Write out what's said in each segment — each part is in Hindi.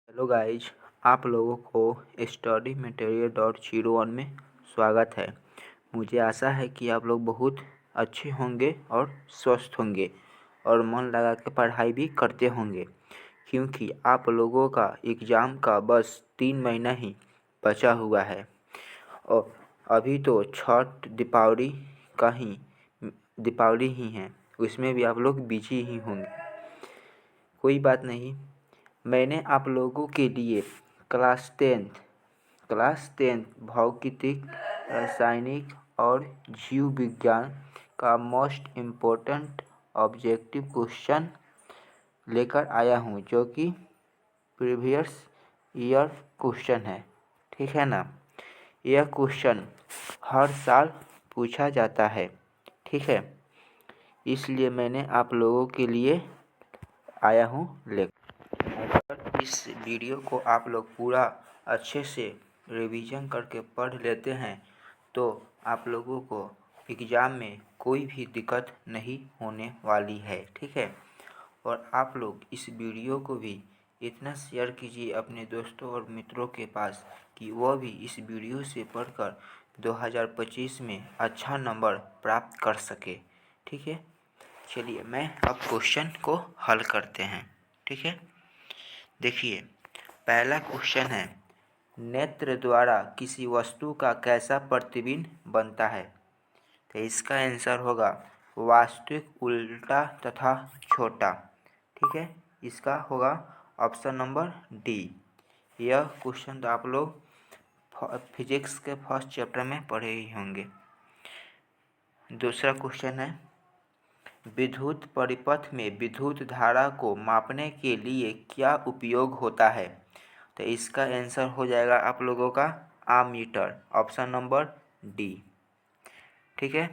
हेलो गाइज, आप लोगों को स्टडी मटेरियल डॉट 01 में स्वागत है। मुझे आशा है कि आप लोग बहुत अच्छे होंगे और स्वस्थ होंगे और मन लगा के पढ़ाई भी करते होंगे, क्योंकि आप लोगों का एग्ज़ाम का बस 3 महीना ही बचा हुआ है और अभी तो छठ दीपावली ही है, उसमें भी आप लोग बिजी ही होंगे। कोई बात नहीं, मैंने आप लोगों के लिए क्लास टेंथ भौतिक, रासायनिक और जीव विज्ञान का मोस्ट इम्पोर्टेंट ऑब्जेक्टिव क्वेश्चन लेकर आया हूँ, जो कि प्रीवियस ईयर क्वेश्चन है। ठीक है ना। यह क्वेश्चन हर साल पूछा जाता है। ठीक है, इसलिए मैंने आप लोगों के लिए आया हूँ लेकर। अगर इस वीडियो को आप लोग पूरा अच्छे से रिवीजन करके पढ़ लेते हैं तो आप लोगों को एग्ज़ाम में कोई भी दिक्कत नहीं होने वाली है। ठीक है, और आप लोग इस वीडियो को भी इतना शेयर कीजिए अपने दोस्तों और मित्रों के पास कि वह भी इस वीडियो से पढ़कर 2025 में अच्छा नंबर प्राप्त कर सके। ठीक है, चलिए मैं अब क्वेश्चन को हल करते हैं। ठीक है, देखिए पहला क्वेश्चन है, नेत्र द्वारा किसी वस्तु का कैसा प्रतिबिंब बनता है। तो इसका आंसर होगा वास्तविक, उल्टा तथा छोटा। ठीक है, इसका होगा ऑप्शन नंबर डी। यह क्वेश्चन तो आप लोग फिजिक्स के फर्स्ट चैप्टर में पढ़े ही होंगे। दूसरा क्वेश्चन है, विद्युत परिपथ में विद्युत धारा को मापने के लिए क्या उपयोग होता है। तो इसका आंसर हो जाएगा आप लोगों का आमीटर, ऑप्शन नंबर डी। ठीक है,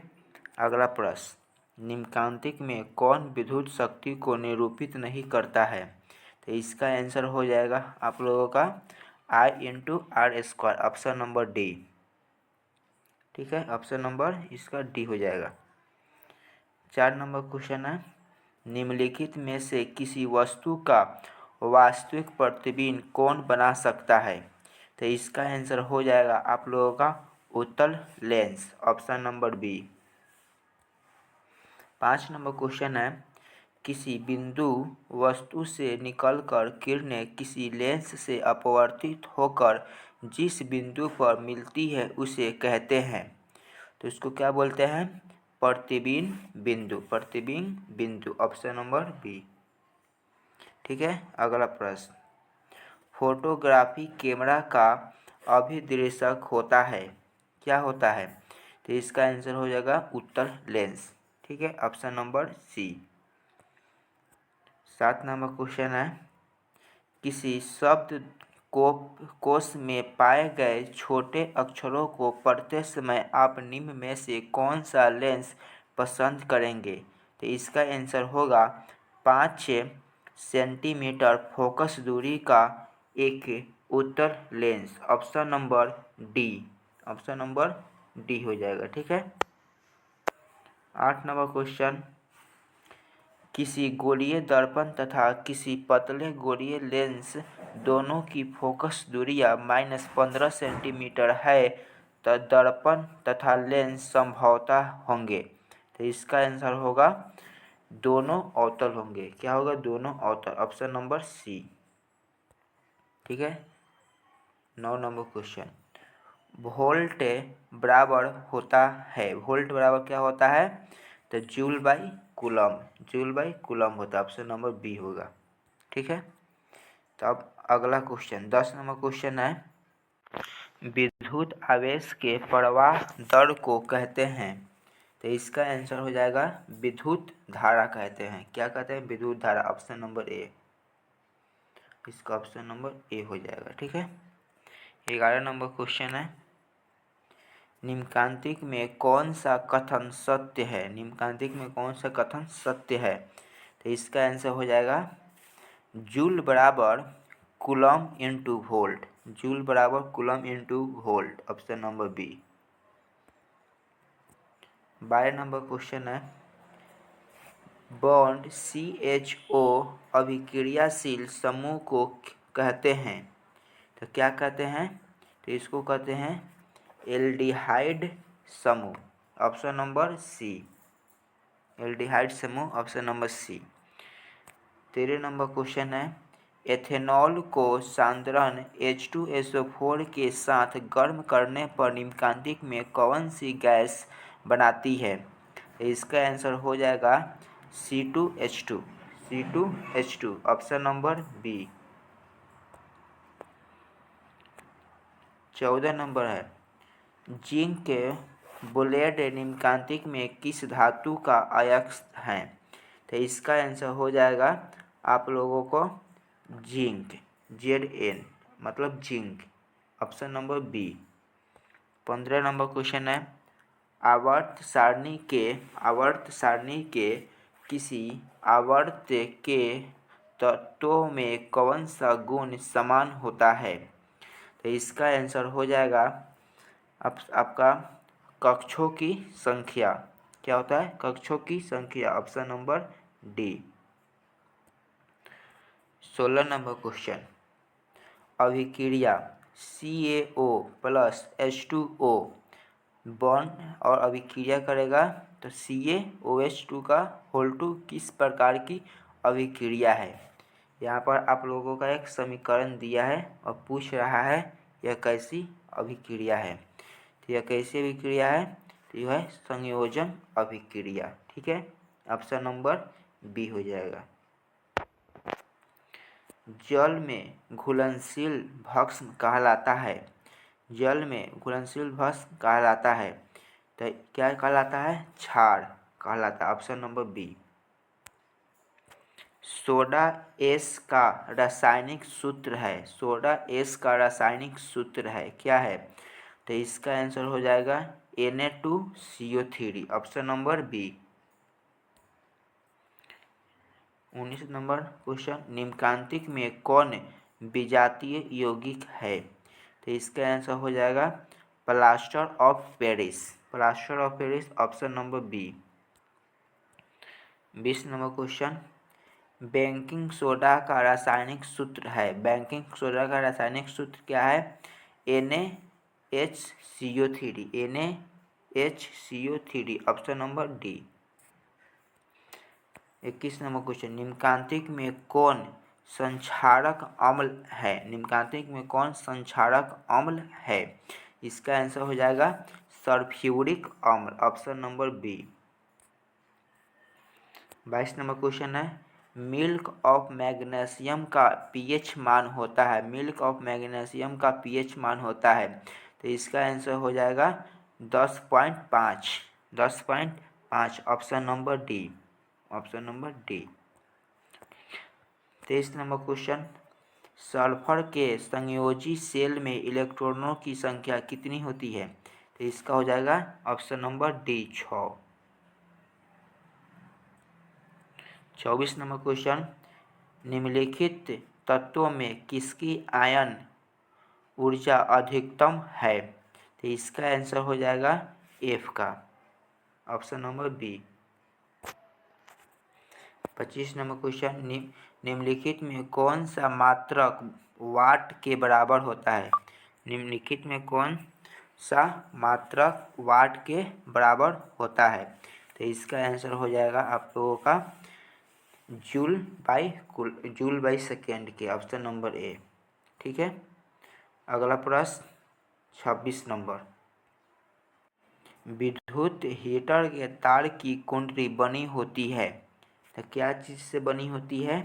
अगला प्रश्न, निम्नलिखित में कौन विद्युत शक्ति को निरूपित नहीं करता है। तो इसका आंसर हो जाएगा आप लोगों का I/R², ऑप्शन नंबर डी। ठीक है, ऑप्शन नंबर इसका डी हो जाएगा। 4 नंबर क्वेश्चन है, निम्नलिखित में से किसी वस्तु का वास्तविक प्रतिबिंब कौन बना सकता है। तो इसका आंसर हो जाएगा आप लोगों का उत्तल लेंस, ऑप्शन नंबर बी। 5 नंबर क्वेश्चन है, किसी बिंदु वस्तु से निकलकर किरणें किसी लेंस से अपवर्तित होकर जिस बिंदु पर मिलती है उसे कहते हैं। तो इसको क्या बोलते हैं, प्रतिबिंब बिंदु, ऑप्शन नंबर बी। ठीक है, अगला प्रश्न, फोटोग्राफी कैमरा का अभिदृशक होता है, क्या होता है। तो इसका आंसर हो जाएगा उत्तल लेंस। ठीक है, ऑप्शन नंबर सी। 7 नंबर क्वेश्चन है, किसी शब्द कोश में पाए गए छोटे अक्षरों को पढ़ते समय आप निम्न में से कौन सा लेंस पसंद करेंगे। तो इसका आंसर होगा 5 सेंटीमीटर फोकस दूरी का एक उत्तल lens, option number D, option number D हो जाएगा। ठीक है, 8 नंबर क्वेश्चन, किसी गोलीय दर्पण तथा किसी पतले गोलीय लेंस दोनों की फोकस दूरियां -15 सेंटीमीटर है तो दर्पण तथा लेंस संभवतः होंगे। तो इसका आंसर होगा दोनों अवतल होंगे। क्या होगा, दोनों अवतल, ऑप्शन नंबर सी। ठीक है, 9 नंबर क्वेश्चन, वोल्ट बराबर होता है, वोल्ट बराबर क्या होता है। तो जूल बाई कूलम होता है, ऑप्शन नंबर बी होगा। ठीक है, तो अब अगला क्वेश्चन 10 नंबर क्वेश्चन है, विद्युत आवेश के प्रवाह दर को कहते हैं। तो इसका आंसर हो जाएगा विद्युत धारा कहते हैं। क्या कहते हैं, विद्युत धारा, ऑप्शन नंबर ए। इसका ऑप्शन नंबर ए हो जाएगा। ठीक है, 11 नंबर क्वेश्चन है, निम्नलिखित में कौन सा कथन सत्य है, तो इसका आंसर हो जाएगा जूल बराबर coulomb into volt, option number B. 12 नंबर क्वेश्चन है, बॉन्ड CHO अभिक्रियाशील समूह को कहते हैं? तो क्या कहते हैं? तो इसको कहते हैं एल्डिहाइड समूह। ऑप्शन नंबर सी, एल्डिहाइड समूह, ऑप्शन नंबर सी। 13 नंबर क्वेश्चन है, एथेनॉल को सांद्रण H2SO4 के साथ गर्म करने पर निम्नलिखित में कौन सी गैस बनाती है? इसका आंसर हो जाएगा C2H2, C2H2, option number B. 14 नंबर है, जिंक के बुलेट निम्नलिखित में किस धातु का अयस्क है? तो इसका आंसर हो जाएगा आप लोगों को जिंक, Zn, मतलब जिंक, ऑप्शन नंबर बी। 15 नंबर क्वेश्चन है, आवर्त सारणी के किसी आवर्त के तत्वों में कौन सा गुण समान होता है? तो इसका आंसर हो जाएगा आपका कक्षों की संख्या। क्या होता है? कक्षों की संख्या, option number D. 16 number question, अभिक्रिया CaO प्लस H2O बॉन्ड और अभिक्रिया करेगा तो CaOH2 का होल 2 किस प्रकार की अभिक्रिया है? यहाँ पर आप लोगों का एक समीकरण दिया है और पूछ रहा है यह कैसी अभिक्रिया है। तो यह कैसी अभिक्रिया है? तो यह है संयोजन अभिक्रिया। ठीक है, ऑप्शन नंबर बी हो जाएगा। जल में घुलनशील भस्म कहलाता है? जल में घुलनशील भस्म कहलाता है तो क्या कहलाता है? क्षार कहलाता है, option number B. Soda ash का रासायनिक सूत्र है, सोडा एस का रासायनिक सूत्र है, क्या है? तो इसका आंसर हो जाएगा Na2CO3, ऑप्शन नंबर बी। 19 नंबर क्वेश्चन, निम्नलिखित में कौन विजातीय यौगिक है? तो इसका आंसर हो जाएगा plaster of Paris, plaster of Paris, option number B. 20 नंबर क्वेश्चन, बेकिंग सोडा का रासायनिक सूत्र है, बेकिंग सोडा का रासायनिक सूत्र क्या है? NaHCO3, NaHCO3, option number D. 21 number question, निम्नलिखित में कौन संक्षारक अम्ल है? निम्नलिखित में कौन संक्षारक अम्ल है? इसका आंसर हो जाएगा सल्फ्यूरिक अम्ल, ऑप्शन नंबर बी। 22 नंबर क्वेश्चन है, मिल्क ऑफ मैग्नीशियम का पीएच मान होता है, मिल्क ऑफ मैग्नीशियम का पीएच मान होता है तो इसका आंसर हो जाएगा 10.5, 10.5, option number D, option number D. 23 number question, sulphur के संयोजी सेल में इलेक्ट्रॉनों की संख्या कितनी होती है? तो इसका हो जाएगा option number D, 6। 24 number question, निम्नलिखित तत्वों में किसकी आयन ऊर्जा अधिकतम है? तो इसका आंसर हो जाएगा एफ का, ऑप्शन नंबर बी। 25 नंबर क्वेश्चन, निम्नलिखित में कौन सा मात्रक वाट के बराबर होता है? निम्नलिखित में कौन सा मात्रक वाट के बराबर होता है? तो इसका आंसर हो जाएगा आप लोगों का जूल बाई सेकेंड के, ऑप्शन नंबर ए। ठीक है, अगला प्रश्न 26 नंबर, विद्युत हीटर के तार की कुंडली बनी होती है तो क्या चीज़ से बनी होती है?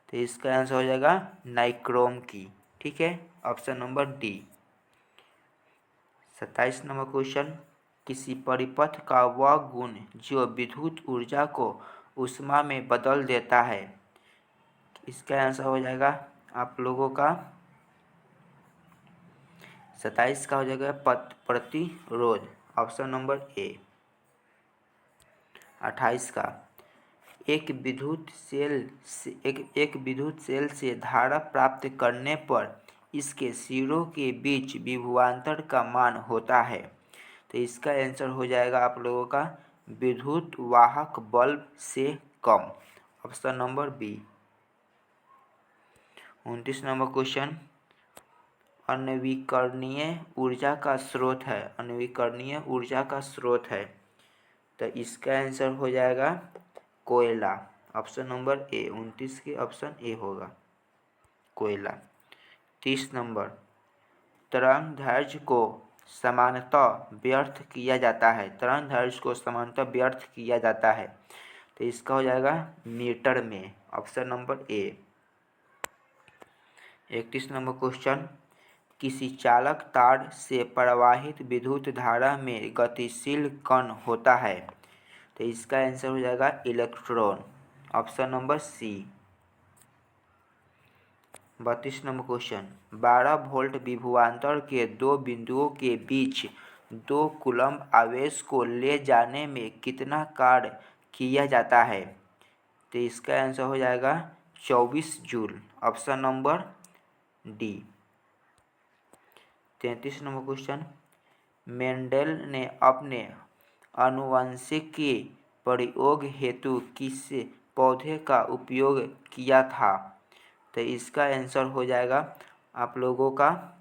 तो इसका आंसर हो जाएगा नाइक्रोम की। ठीक है, option number D. 27 number question, किसी परिपथ का वह गुण जो विद्युत ऊर्जा को ऊष्मा में बदल देता है? इसका आंसर हो जाएगा आप लोगों का 27 का हो जाएगा प्रतिरोध, ऑप्शन नंबर ए। 28 का, एक विद्युत सेल से धारा प्राप्त करने पर इसके सिरों के बीच विभवांतर का मान होता है तो इसका आंसर हो जाएगा आप लोगों का विद्युत वाहक बल्ब से कम, option number B. 29 number question, अनवीकरणीय ऊर्जा का स्रोत है, अनवीकरणीय ऊर्जा का स्रोत है, तो इसका आंसर हो जाएगा कोयला। ऑप्शन नंबर ए, 29 के ऑप्शन ए होगा कोयला। 30 नंबर, तरंगदैर्घ्य को सामान्यतः व्यर्थ किया जाता है, तरंगदैर्घ्य को सामान्यतः व्यर्थ किया जाता है, तो इसका हो जाएगा मीटर में। ऑप्शन नंबर ए। 31 नंबर क्वेश्चन, किसी चालक तार से प्रवाहित विद्युत धारा में गतिशील कण होता है, तो इसका आंसर हो जाएगा इलेक्ट्रॉन। Option number C. 32 नंबर क्वेश्चन, 12 वोल्ट विभवांतर के दो बिंदुओं के बीच 2 कूलम्ब आवेश को ले जाने में कितना कार्य किया जाता है, तो इसका आंसर हो जाएगा 24 joule. Option number D. 33 number question, Mendel ने अपने आनुवंशिकी प्रयोग हेतु किस पौधे का उपयोग किया था, तो इसका आंसर हो जाएगा आप लोगों का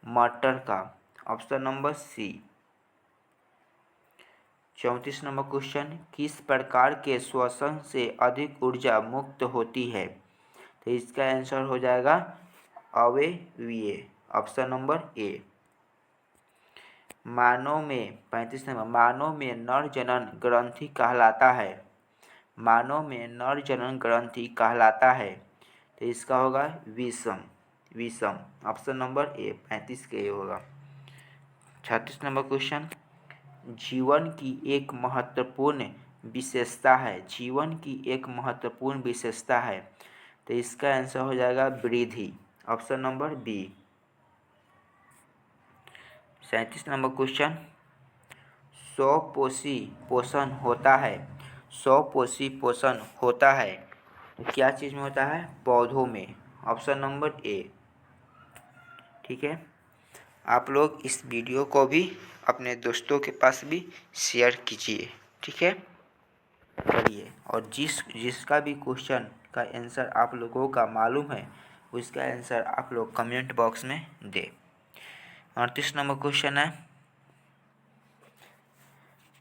मटर का। Option number C. 34 नंबर क्वेश्चन, किस प्रकार के श्वसन से अधिक ऊर्जा मुक्त होती है, तो इसका आंसर हो जाएगा अवयवीय। ऑप्शन नंबर ए। मानव में 35 नंबर, मानव में नर जनन ग्रंथि कहलाता है, मानव में नर जनन ग्रंथि कहलाता है, तो इसका होगा विषम, विषम। ऑप्शन नंबर ए, 35 के ए होगा। 36 नंबर क्वेश्चन, जीवन की एक महत्वपूर्ण विशेषता है, जीवन की एक महत्वपूर्ण विशेषता है, तो इसका आंसर हो जाएगा वृद्धि। Option number B. 37 number question, स्वपोषी पोषण होता है, स्वपोषी पोषण होता है, तो क्या चीज़ में होता है, पौधों में। ऑप्शन नंबर ए। ठीक है, आप लोग इस वीडियो को भी अपने दोस्तों के पास भी शेयर कीजिए। ठीक है, करिए, और जिसका भी क्वेश्चन का आंसर आप लोगों का मालूम है उसका आंसर आप लोग कमेंट बॉक्स में दे। 38 नंबर क्वेश्चन है,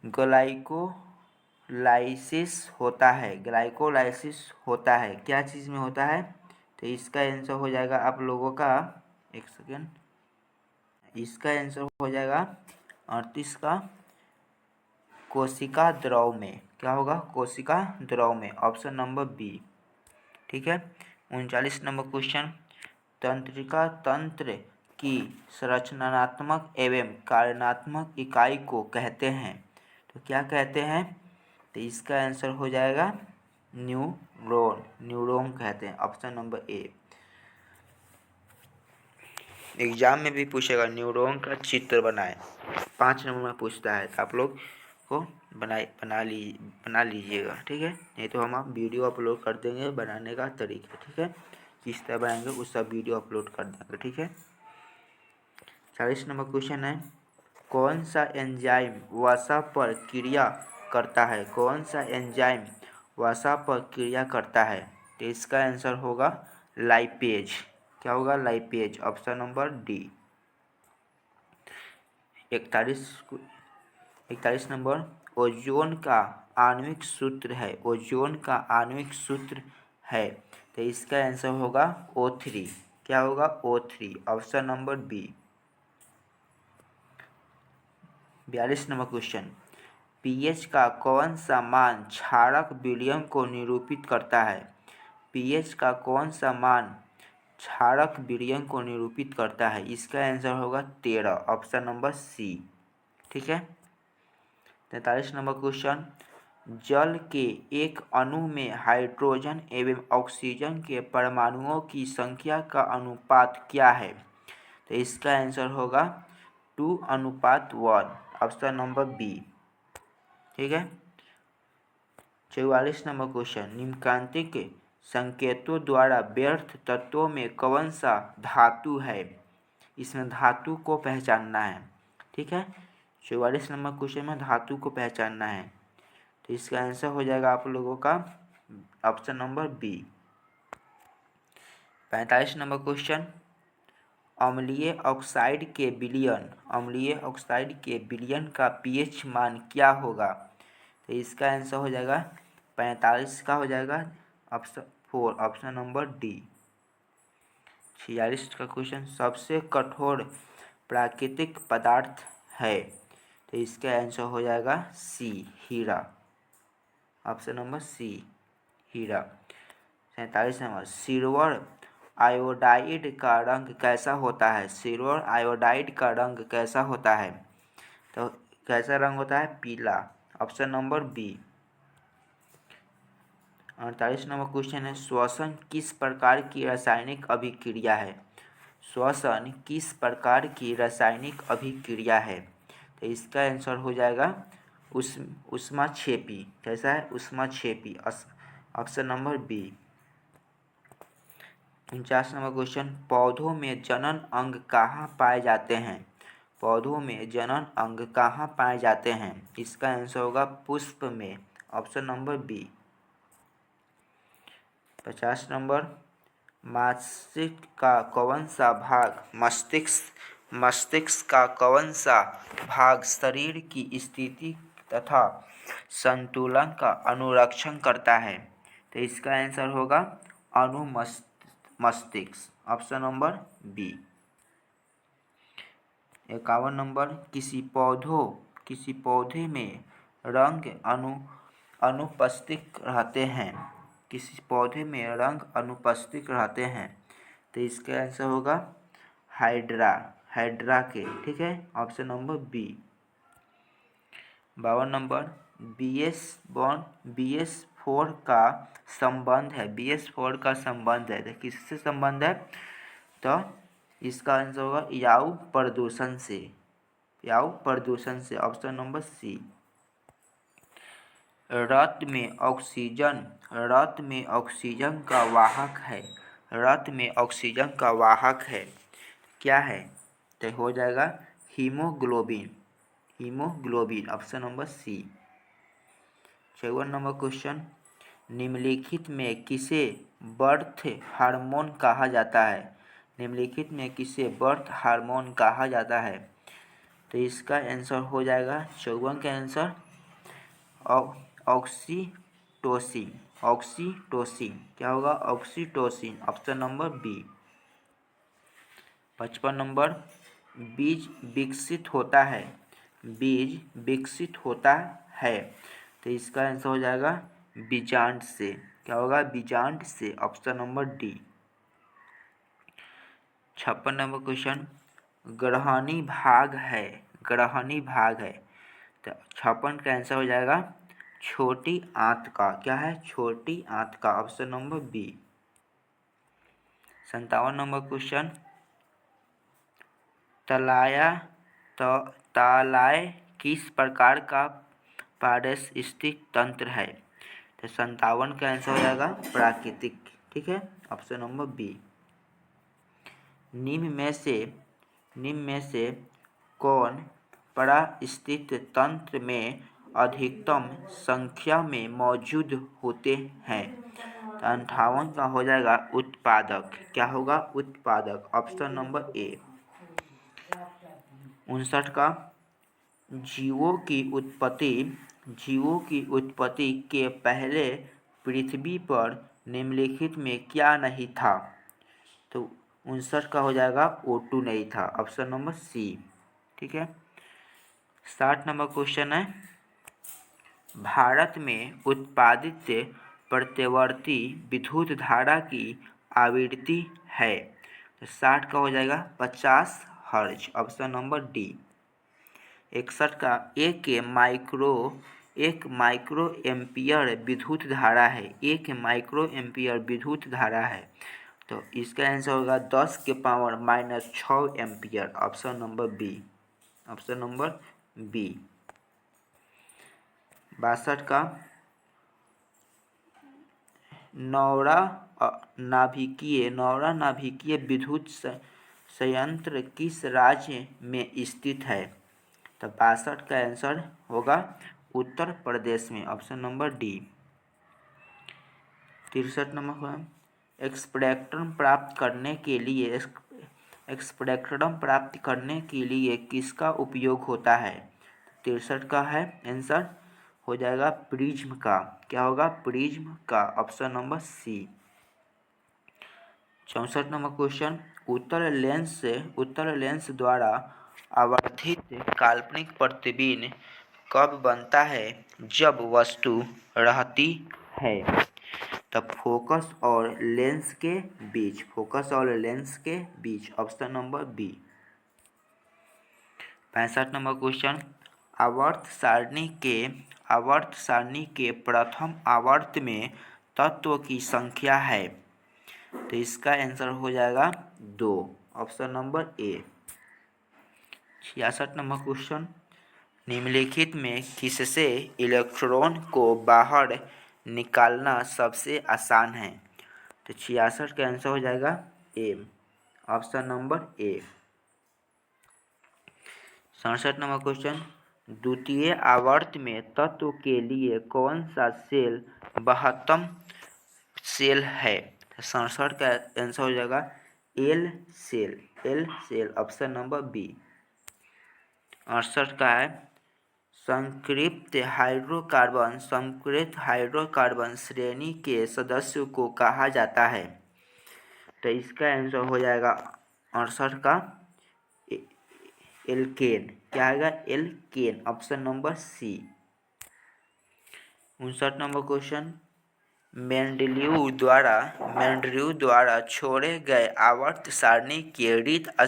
ग्लाइकोलाइसिस होता है, ग्लाइकोलाइसिस होता है, क्या चीज़ में होता है, तो इसका आंसर हो जाएगा आप लोगों का, एक सेकेंड, इसका आंसर हो जाएगा 38 का कोशिका द्रव में। क्या होगा, कोशिका द्रव में। Option number B. ठीक है। 39 नंबर क्वेश्चन, तंत्रिका तंत्र की संरचनात्मक एवं कार्यात्मक इकाई को कहते हैं, तो क्या कहते हैं, तो इसका आंसर हो जाएगा न्यूरॉन, न्यूरॉन कहते हैं। ऑप्शन नंबर ए। एग्जाम में भी पूछेगा न्यूरॉन का चित्र बनाए, 5 नंबर में पूछता है, तो आप लोग को बना लीजिएगा। ठीक है, नहीं तो हम आप वीडियो अपलोड कर देंगे बनाने का तरीका। ठीक है, किस तरह बनाएंगे उस सब वीडियो अपलोड कर देंगे। ठीक है। 40 नंबर क्वेश्चन है, कौन सा एंजाइम वसा पर क्रिया करता है, कौन सा एंजाइम वसा पर क्रिया करता है, तो इसका आंसर होगा लाइपेज। क्या होगा, lipase. Option number D. 41 number, ozone का आणविक सूत्र है, ओजोन का आणविक सूत्र है, तो इसका आंसर होगा O3। क्या होगा, O3। Option number B. 42 नंबर क्वेश्चन, पीएच का कौन सा मान क्षारक विलयन को निरूपित करता है, पीएच का कौन सा मान क्षारक विलयन को निरूपित करता है, इसका आंसर होगा 13। Option number C. ठीक है। 43 नंबर क्वेश्चन, जल के एक अणु में हाइड्रोजन एवं ऑक्सीजन के परमाणुओं की संख्या का अनुपात क्या है, तो इसका आंसर होगा 2:1। Option number B. ठीक है। 44 नंबर क्वेश्चन, निम्नलिखित संकेतों द्वारा व्यर्थ तत्वों में कौन सा धातु है, इसमें धातु को पहचानना है। ठीक है, 44 नंबर क्वेश्चन में धातु को पहचानना है, तो इसका आंसर हो जाएगा आप लोगों का ऑप्शन नंबर बी। 45 नंबर क्वेश्चन, अम्लीय ऑक्साइड के विलयन का पीएच मान क्या होगा? तो इसका आंसर हो जाएगा 45 का हो जाएगा ऑप्शन 4, ऑप्शन नंबर डी। 46 का क्वेश्चन, सबसे कठोर प्राकृतिक पदार्थ है? तो इसका आंसर हो जाएगा सी, हीरा, ऑप्शन नंबर सी, हीरा। 47 नंबर, सिल्वर आयोडाइड का रंग कैसा होता है? सिल्वर आयोडाइड का रंग कैसा होता है? तो कैसा रंग होता है? पीला, ऑप्शन नंबर बी। 48 नंबर क्वेश्चन है, श्वसन किस प्रकार की रासायनिक अभिक्रिया है? श्वसन किस प्रकार की रासायनिक अभिक्रिया है? तो इसका आंसर हो जाएगा ऊष्माक्षेपी। कैसा है? ऊष्माक्षेपी, option number B. 49 number question, पौधों में जनन अंग कहाँ पाए जाते हैं? पौधों में जनन अंग कहाँ पाए जाते हैं? इसका आंसर होगा पुष्प में, ऑप्शन नंबर बी। 50 नंबर, मस्तिष्क का कौन सा भाग मस्तिष्क का कौन सा भाग शरीर की स्थिति तथा संतुलन का अनुरक्षण करता है? तो इसका आंसर होगा मस्तिष्क, ऑप्शन नंबर बी। 51 नंबर, किसी पौधे में रंग अनुपस्थित रहते हैं? किसी पौधे में रंग अनुपस्थित रहते हैं? तो इसका आंसर होगा हाइड्रा के, ठीक है, option number B. 52 number, BS4 का संबंध है तो किससे संबंध है? तो इसका आंसर होगा वायु प्रदूषण से, ऑप्शन नंबर सी। रक्त में ऑक्सीजन का वाहक है, क्या है? तो हो जाएगा हीमोग्लोबिन, ऑप्शन नंबर सी। 54 नंबर क्वेश्चन, निम्नलिखित में किसे बर्थ हार्मोन कहा जाता है? निम्नलिखित में किसे बर्थ हार्मोन कहा जाता है? तो इसका आंसर हो जाएगा 54 का आंसर ऑक्सीटोसिन, क्या होगा? Oxytocin, option number B. 55 number, बीज विकसित होता है तो इसका आंसर हो जाएगा बीजांड से, क्या होगा? बीजांड से, option number D. 56 number question, ग्रहणी भाग है तो 56 का आंसर हो जाएगा छोटी आंत का, क्या है? छोटी आंत का, option number B. 57 number question, तालाय किस प्रकार का पारिस्थितिक तंत्र है? तो 57 का आंसर हो जाएगा प्राकृतिक, ठीक है, ऑप्शन नंबर बी। निम्न में से कौन पारिस्थितिक तंत्र में अधिकतम संख्या में मौजूद होते हैं? तो 58 का हो जाएगा उत्पादक, क्या होगा? उत्पादक, ऑप्शन नंबर ए। 59 का, जीवों की उत्पत्ति के पहले पृथ्वी पर निम्नलिखित में क्या नहीं था? तो 59 का हो जाएगा O2 नहीं था, ऑप्शन नंबर सी, ठीक है। 60 नंबर क्वेश्चन है, भारत में उत्पादित प्रत्यावर्ती विद्युत धारा की आवृत्ति है? तो 60 का हो जाएगा 50 हर्ट्ज, ऑप्शन नंबर डी। 61 का, एक माइक्रो एम्पियर विद्युत धारा है, तो इसका आंसर होगा 10⁻⁻6 एम्पियर, ऑप्शन नंबर बी, 62 का, नौरा नाभिकीय विद्युत संयंत्र किस राज्य में स्थित है? तो 62 का आंसर होगा उत्तर प्रदेश में, ऑप्शन नंबर डी। 63 नंबर, एक्सप्रेक्टम प्राप्त करने के लिए किसका उपयोग होता है? 63 का है आंसर हो जाएगा प्रिज्म का। क्या होगा? प्रिज्म का। Option number C. 64 नंबर क्वेश्चन, उत्तल लेंस द्वारा आवर्धित काल्पनिक प्रतिबिंब कब बनता है? जब वस्तु रहती है। तब फोकस और लेंस के बीच। Option number B. 65 number question, आवर्त सारणी के प्रथम आवर्त में तत्व की संख्या है? तो इसका आंसर हो जाएगा 2। ऑप्शन नंबर ए। 66 नंबर क्वेश्चन, निम्नलिखित में किससे इलेक्ट्रॉन को बाहर निकालना सबसे आसान है? तो 66 का आंसर हो जाएगा A. Option number A. 67 number question, द्वितीय आवर्त में तत्व के लिए कौन सा सेल महत्तम सेल है? 67 का आंसर हो जाएगा L cell. Option number B. 68 का है संतृप्त हाइड्रोकार्बन श्रेणी के सदस्य को कहा जाता है? तो इसका आंसर हो जाएगा 68 का एल्केन। क्या आएगा? एल्केन। Option number C. 59 नंबर क्वेश्चन, मेंडलीव द्वारा छोड़े गए आवर्त सारणी के रिक्त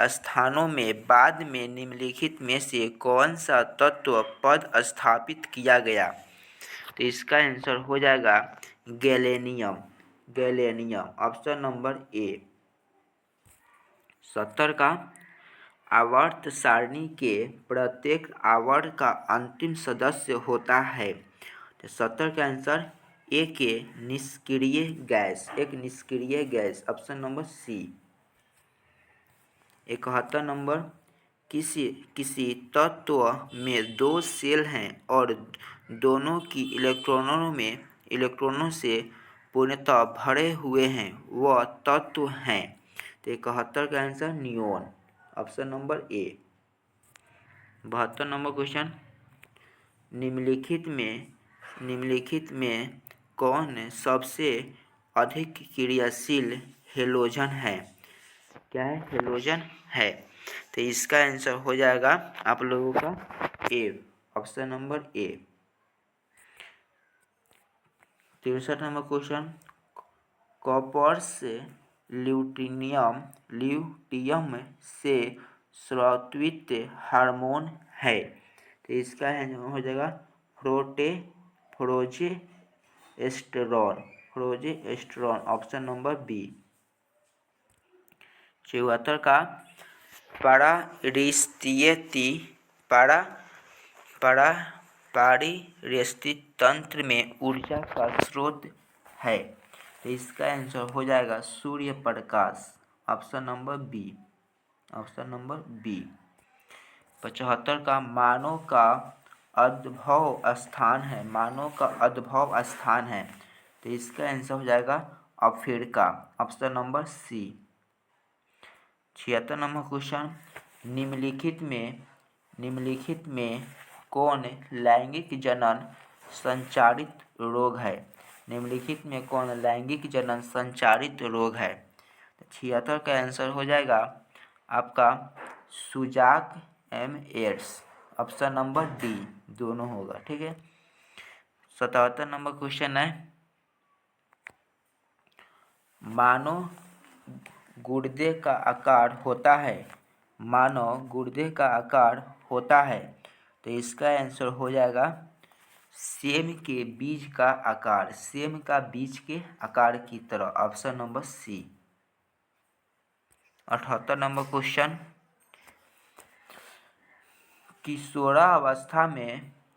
स्थानों में बाद में निम्नलिखित में से कौन सा तत्व पद स्थापित किया गया? तो इसका आंसर हो जाएगा गैलेनियम। ऑप्शन नंबर ए। 70 का आवर्त सारणी के प्रत्येक आवर्त का अंतिम सदस्य होता है? तो 70 का आंसर एक निष्क्रिय gas. Option number C. 71 number, किसी तत्व में 2 सेल हैं और दोनों की इलेक्ट्रॉनों से पूर्णतः भरे हुए हैं, वह तत्व हैं? तो 71 का आंसर नियोन। ऑप्शन नंबर ए। 72 नंबर क्वेश्चन, निम्नलिखित में कौन सबसे अधिक क्रियाशील हेलोजन है? क्या है? हेलोजन है। तो इसका आंसर हो जाएगा आप लोगों का A. Option number A. 63 number question, corpus से ल्यूटियम से स्रावित हार्मोन है? तो इसका हो जाएगा प्रोजेस्टेरॉन। Option number B. 74 का पारिस्थितिक तंत्र में ऊर्जा का स्रोत है? तो इसका आंसर हो जाएगा सूर्य प्रकाश। Option number B. 75 का मानव का उद्भव स्थान है? तो इसका आंसर हो जाएगा अफ्रीका। Option number C. 76 नंबर क्वेश्चन, निम्नलिखित में कौन लैंगिक जनन संचारित रोग है? निम्नलिखित में कौन लैंगिक जनन संचारित रोग है? 76 का आंसर हो जाएगा आपका सुजाक एम एड्स। ऑप्शन नंबर डी दोनों होगा। ठीक है। 77 नंबर क्वेश्चन है, मानव गुर्दे का आकार होता है? तो इसका आंसर हो जाएगा सेम के बीज का आकार की तरह। Option number C. 78 नंबर क्वेश्चन,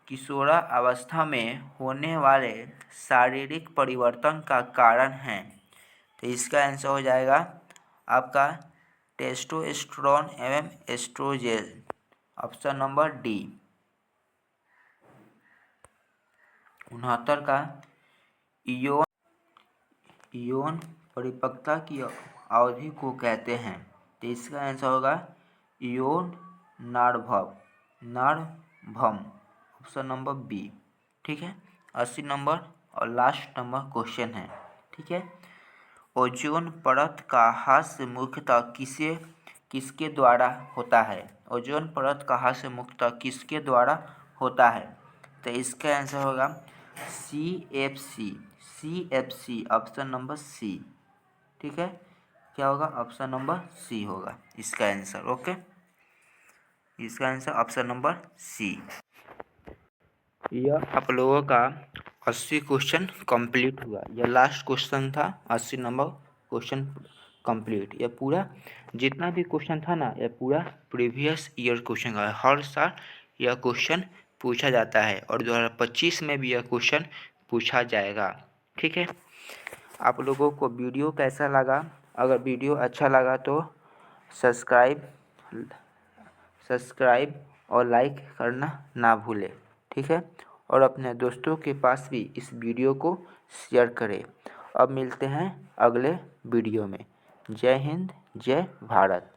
किशोरावस्था में होने वाले शारीरिक परिवर्तन का कारण है? तो इसका आंसर हो जाएगा आपका टेस्टोस्टेरोन एवं एस्ट्रोजेन। Option number D. 69 का यौन परिपक्वता की अवधि को कहते हैं? तो इसका आंसर होगा यौन नार्भम, ऑप्शन नंबर बी। ठीक है, 80 नंबर और लास्ट नंबर क्वेश्चन है। ठीक है, ओजोन परत का ह्रास मुख्यतः किसके द्वारा होता है? ओजोन परत का ह्रास मुख्यतः किसके द्वारा होता है? तो इसका आंसर होगा CFC, ऑप्शन नंबर सी। ठीक है, क्या होगा? ऑप्शन नंबर सी होगा इसका आंसर। ओके, इसका आंसर ऑप्शन नंबर सी। यह आप लोगों का 80 क्वेश्चन कंप्लीट हुआ। यह लास्ट क्वेश्चन था, 80 नंबर क्वेश्चन कंप्लीट। यह पूरा जितना भी क्वेश्चन था ना, यह पूरा प्रीवियस ईयर क्वेश्चन का है। हर साल यह क्वेश्चन पूछा जाता है और 2025 में भी यह क्वेश्चन पूछा जाएगा। ठीक है, आप लोगों को वीडियो कैसा लगा? अगर वीडियो अच्छा लगा तो सब्सक्राइब और लाइक करना ना भूलें। ठीक है, और अपने दोस्तों के पास भी इस वीडियो को शेयर करें। अब मिलते हैं अगले वीडियो में। जय हिंद, जय भारत।